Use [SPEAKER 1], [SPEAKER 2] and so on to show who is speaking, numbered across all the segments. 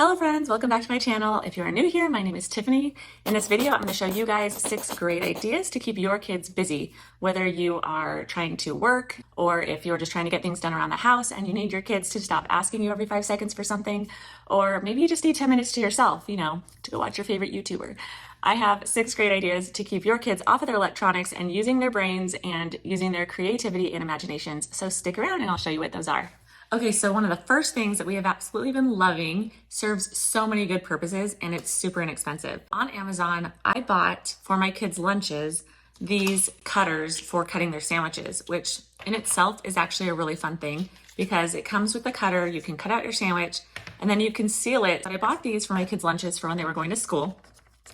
[SPEAKER 1] Hello friends, welcome back to my channel. If you are new here, my name is Tiffany. In this video, I'm going to show you guys 6 great ideas to keep your kids busy, whether you are trying to work or if you're just trying to get things done around the house and you need your kids to stop asking you every 5 seconds for something, or maybe you just need 10 minutes to yourself, to go watch your favorite YouTuber. I have 6 great ideas to keep your kids off of their electronics and using their brains and using their creativity and imaginations. So stick around and I'll show you what those are. Okay, so one of the first things that we have absolutely been loving serves so many good purposes and it's super inexpensive. On Amazon, I bought for my kids' lunches these cutters for cutting their sandwiches, which in itself is actually a really fun thing because it comes with the cutter, you can cut out your sandwich and then you can seal it. But I bought these for my kids' lunches for when they were going to school.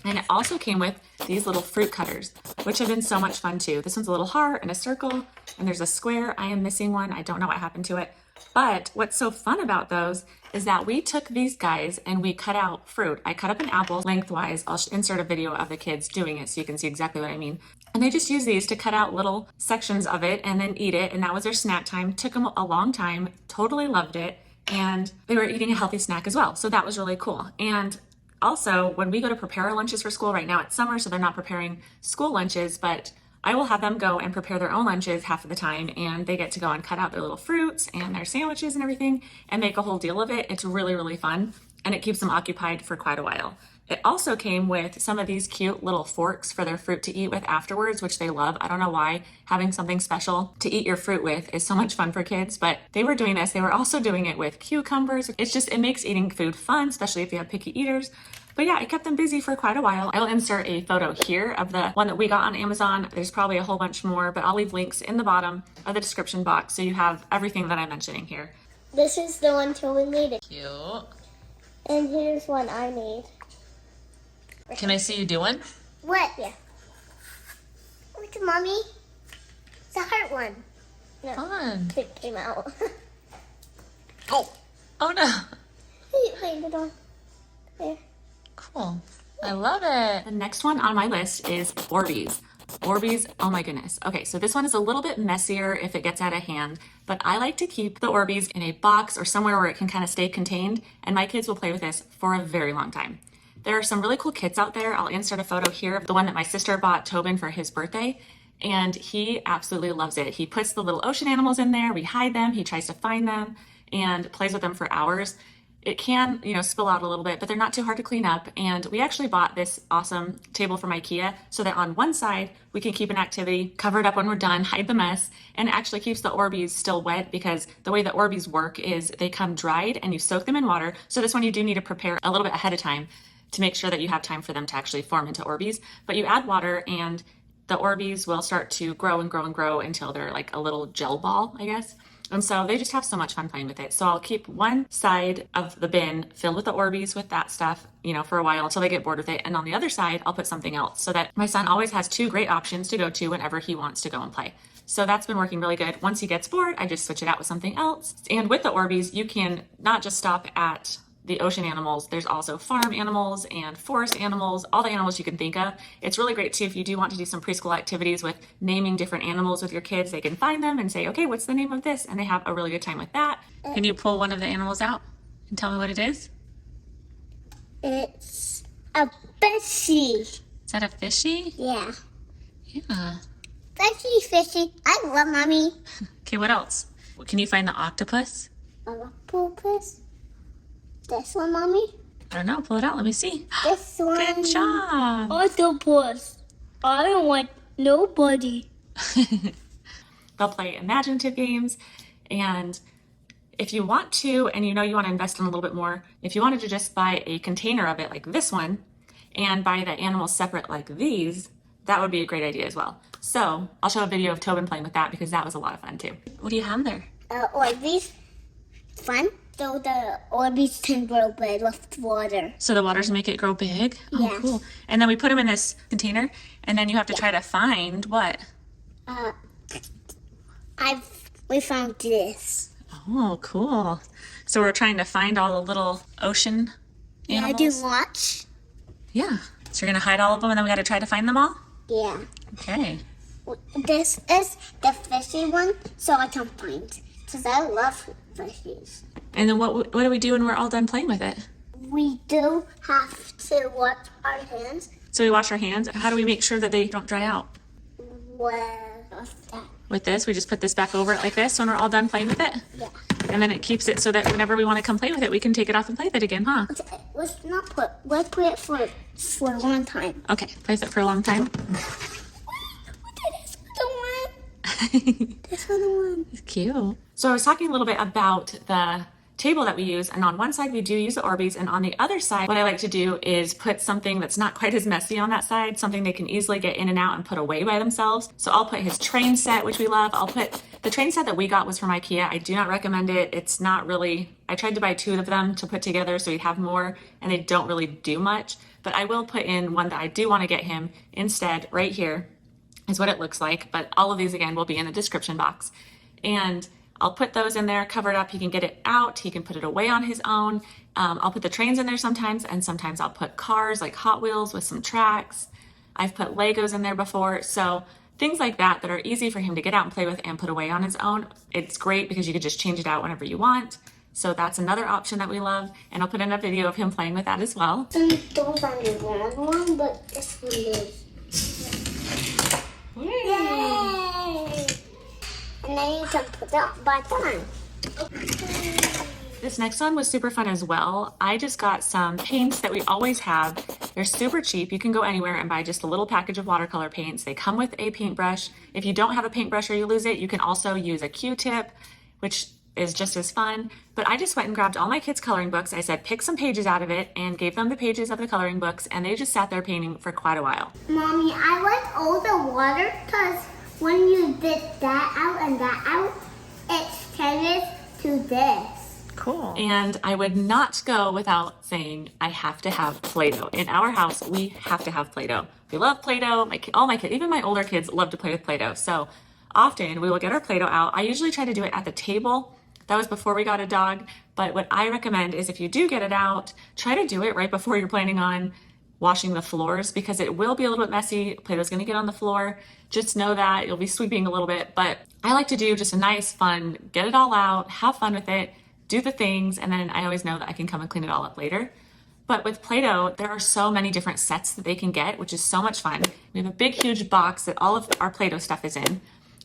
[SPEAKER 1] And it also came with these little fruit cutters, which have been so much fun too. This one's a little heart and a circle, and there's a square. I am missing one. I don't know what happened to it. But what's so fun about those is that we took these guys and we cut out fruit. I cut up an apple lengthwise. I'll insert a video of the kids doing it so you can see exactly what I mean. And they just use these to cut out little sections of it and then eat it. And that was their snack time. Took them a long time, totally loved it. And they were eating a healthy snack as well. So that was really cool. And also, when we go to prepare our lunches for school, right now it's summer, so they're not preparing school lunches, but I will have them go and prepare their own lunches half of the time, and they get to go and cut out their little fruits and their sandwiches and everything and make a whole deal of it. It's really, really fun, and it keeps them occupied for quite a while. It also came with some of these cute little forks for their fruit to eat with afterwards, which they love. I don't know why having something special to eat your fruit with is so much fun for kids, but they were doing this. They were also doing it with cucumbers. It makes eating food fun, especially if you have picky eaters. But yeah, it kept them busy for quite a while. I'll insert a photo here of the one that we got on Amazon. There's probably a whole bunch more, but I'll leave links in the bottom of the description box so you have everything that I'm mentioning here.
[SPEAKER 2] This is the one Tobin made it.
[SPEAKER 1] Cute.
[SPEAKER 2] And here's one I made.
[SPEAKER 1] Can I see you do one?
[SPEAKER 2] What? Yeah. Look at Mommy. It's a heart one. No,
[SPEAKER 1] Fun.
[SPEAKER 2] it came out.
[SPEAKER 1] Oh no.
[SPEAKER 2] You laid it on. There.
[SPEAKER 1] Cool. I love it. The next one on my list is Orbeez. Orbeez, oh my goodness. Okay, so this one is a little bit messier if it gets out of hand, but I like to keep the Orbeez in a box or somewhere where it can kind of stay contained, and my kids will play with this for a very long time. There are some really cool kits out there. I'll insert a photo here of the one that my sister bought Tobin for his birthday, and he absolutely loves it. He puts the little ocean animals in there, we hide them, he tries to find them, and plays with them for hours. It can, spill out a little bit, but they're not too hard to clean up. And we actually bought this awesome table from IKEA so that on one side we can keep an activity, cover it up when we're done, hide the mess, and it actually keeps the Orbeez still wet because the way the Orbeez work is they come dried and you soak them in water. So this one you do need to prepare a little bit ahead of time to make sure that you have time for them to actually form into Orbeez. But you add water and the Orbeez will start to grow and grow and grow until they're like a little gel ball, I guess. And so they just have so much fun playing with it. So I'll keep one side of the bin filled with the Orbeez with that stuff, for a while until they get bored with it. And on the other side, I'll put something else so that my son always has 2 great options to go to whenever he wants to go and play. So that's been working really good. Once he gets bored, I just switch it out with something else. And with the Orbeez, you can not just stop at the ocean animals. There's also farm animals and forest animals, all the animals you can think of. It's really great too if you do want to do some preschool activities with naming different animals with your kids. They can find them and say, okay, what's the name of this? And they have a really good time with that. Can you pull one of the animals out and tell me what it is?
[SPEAKER 2] It's a fishy.
[SPEAKER 1] Is that a fishy?
[SPEAKER 2] Yeah.
[SPEAKER 1] Yeah.
[SPEAKER 2] Fishy. I love Mommy.
[SPEAKER 1] Okay, what else? Can you find the octopus?
[SPEAKER 2] Octopus. This one, Mommy?
[SPEAKER 1] I don't know. Pull it out. Let me see.
[SPEAKER 2] This one.
[SPEAKER 1] Good job.
[SPEAKER 2] Octopus. I don't want nobody.
[SPEAKER 1] They'll play imaginative games. And if you want to, and you want to invest in a little bit more, if you wanted to just buy a container of it like this one and buy the animals separate like these, that would be a great idea as well. So I'll show a video of Tobin playing with that because that was a lot of fun too. What do you have there?
[SPEAKER 2] Orbeez. Fun. So the Orbeez can grow big with water.
[SPEAKER 1] So the waters make it grow big? Oh,
[SPEAKER 2] yes.
[SPEAKER 1] Cool. And then we put them in this container, and then you have to try to find what?
[SPEAKER 2] We found this.
[SPEAKER 1] Oh, cool. So we're trying to find all the little ocean animals?
[SPEAKER 2] Yeah, do watch.
[SPEAKER 1] Yeah. So you're going to hide all of them, and then we got to try to find them all?
[SPEAKER 2] Yeah.
[SPEAKER 1] Okay.
[SPEAKER 2] This is the fishy one, so I can find. Because I love fishies.
[SPEAKER 1] And then what do we do when we're all done playing with it?
[SPEAKER 2] we do have to wash our hands.
[SPEAKER 1] So we wash our hands. How do we make sure that they don't dry out?
[SPEAKER 2] What's that?
[SPEAKER 1] With this, we just put this back over it like this when we're all done playing with it.
[SPEAKER 2] Yeah.
[SPEAKER 1] And then it keeps it so that whenever we want to come play with it, we can take it off and play with it again, huh?
[SPEAKER 2] Let's not put. Let's put it for a long time.
[SPEAKER 1] Okay, play with it for a long time.
[SPEAKER 2] This one. This one.
[SPEAKER 1] It's cute. So I was talking a little bit about the table that we use, and on one side we do use the Orbeez, and on the other side what I like to do is put something that's not quite as messy on that side, something they can easily get in and out and put away by themselves. So I'll put his train set, which we love. I'll put the train set that we got was from IKEA. I do not recommend it. It's not really, I tried to buy 2 of them to put together so we'd have more, and they don't really do much, but I will put in one that I do want to get him instead. Right here is what it looks like, but all of these again will be in the description box. And I'll put those in there, covered up. He can get it out. He can put it away on his own. I'll put the trains in there sometimes, and sometimes I'll put cars like Hot Wheels with some tracks. I've put Legos in there before. So things like that that are easy for him to get out and play with and put away on his own. It's great because you could just change it out whenever you want. So that's another option that we love. And I'll put in a video of him playing with that as well.
[SPEAKER 2] And those are the wrong one, but this one is. Yay! And then you can put that back on.
[SPEAKER 1] This next one was super fun as well. I just got some paints that we always have. They're super cheap. You can go anywhere and buy just a little package of watercolor paints. They come with a paintbrush. If you don't have a paintbrush or you lose it, you can also use a Q-tip, which is just as fun. But I just went and grabbed all my kids' coloring books. I said, pick some pages out of it, and gave them the pages of the coloring books, and they just sat there painting for quite a while.
[SPEAKER 2] Mommy, I like all the water because when you dip that out and that out, it changes to this.
[SPEAKER 1] Cool. And I would not go without saying I have to have Play-Doh. In our house, we have to have Play-Doh. We love Play-Doh. All my kids, even my older kids, love to play with Play-Doh. So often we will get our Play-Doh out. I usually try to do it at the table. That was before we got a dog. But what I recommend is if you do get it out, try to do it right before you're planning on washing the floors, because it will be a little bit messy. Play-Doh's gonna get on the floor. Just know that you'll be sweeping a little bit. But I like to do just a nice, fun, get it all out, have fun with it, do the things, and then I always know that I can come and clean it all up later. But with Play-Doh, there are so many different sets that they can get, which is so much fun. We have a big, huge box that all of our Play-Doh stuff is in.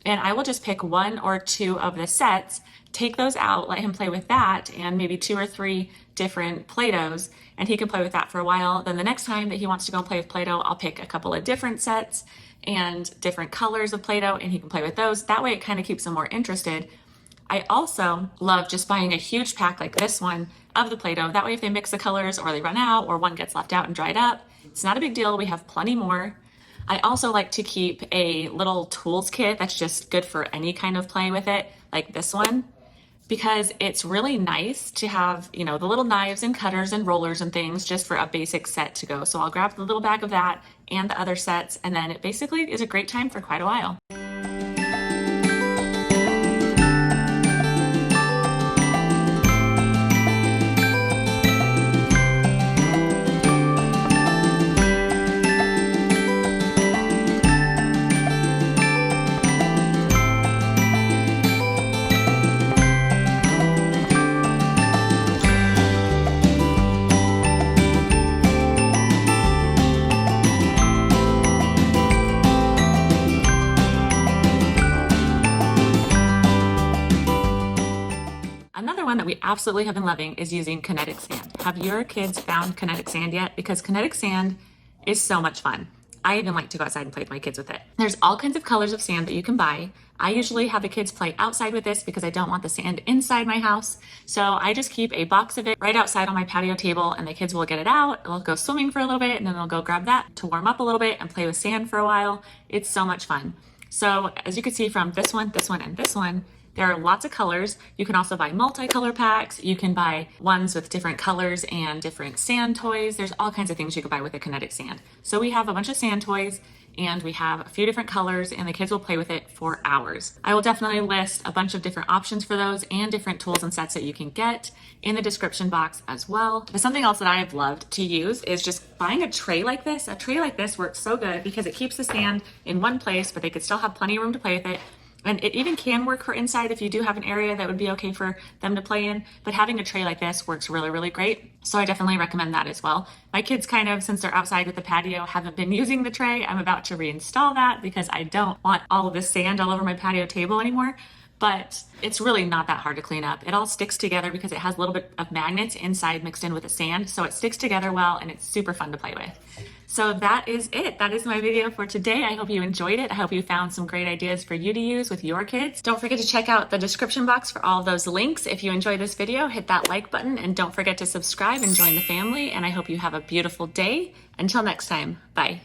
[SPEAKER 1] And I will just pick 1 or 2 of the sets, take those out, let him play with that, and maybe 2 or 3 different Play-Dohs, and he can play with that for a while. Then the next time that he wants to go and play with Play-Doh, I'll pick a couple of different sets and different colors of Play-Doh, and he can play with those. That way it kind of keeps him more interested. I also love just buying a huge pack like this one of the Play-Doh. That way if they mix the colors or they run out or one gets left out and dried up, it's not a big deal. We have plenty more. I also like to keep a little tools kit that's just good for any kind of playing with it, like this one, because it's really nice to have, you know, the little knives and cutters and rollers and things just for a basic set to go. So I'll grab the little bag of that and the other sets, and then it basically is a great time for quite a while. Another one that we absolutely have been loving is using Kinetic Sand. Have your kids found Kinetic Sand yet? Because Kinetic Sand is so much fun. I even like to go outside and play with my kids with it. There's all kinds of colors of sand that you can buy. I usually have the kids play outside with this because I don't want the sand inside my house. So I just keep a box of it right outside on my patio table, and the kids will get it out. They'll go swimming for a little bit, and then they'll go grab that to warm up a little bit and play with sand for a while. It's so much fun. So as you can see from this one, and this one, there are lots of colors. You can also buy multicolor packs. You can buy ones with different colors and different sand toys. There's all kinds of things you can buy with a Kinetic Sand. So we have a bunch of sand toys, and we have a few different colors, and the kids will play with it for hours. I will definitely list a bunch of different options for those and different tools and sets that you can get in the description box as well. But something else that I have loved to use is just buying a tray like this. A tray like this works so good because it keeps the sand in one place, but they could still have plenty of room to play with it. And it even can work for inside if you do have an area that would be okay for them to play in. But having a tray like this works really, really great. So I definitely recommend that as well. My kids kind of, since they're outside with the patio, haven't been using the tray. I'm about to reinstall that because I don't want all of this sand all over my patio table anymore. But it's really not that hard to clean up. It all sticks together because it has a little bit of magnets inside mixed in with the sand. So it sticks together well and it's super fun to play with. So that is it. That is my video for today. I hope you enjoyed it. I hope you found some great ideas for you to use with your kids. Don't forget to check out the description box for all of those links. If you enjoyed this video, hit that like button and don't forget to subscribe and join the family. And I hope you have a beautiful day. Until next time, bye.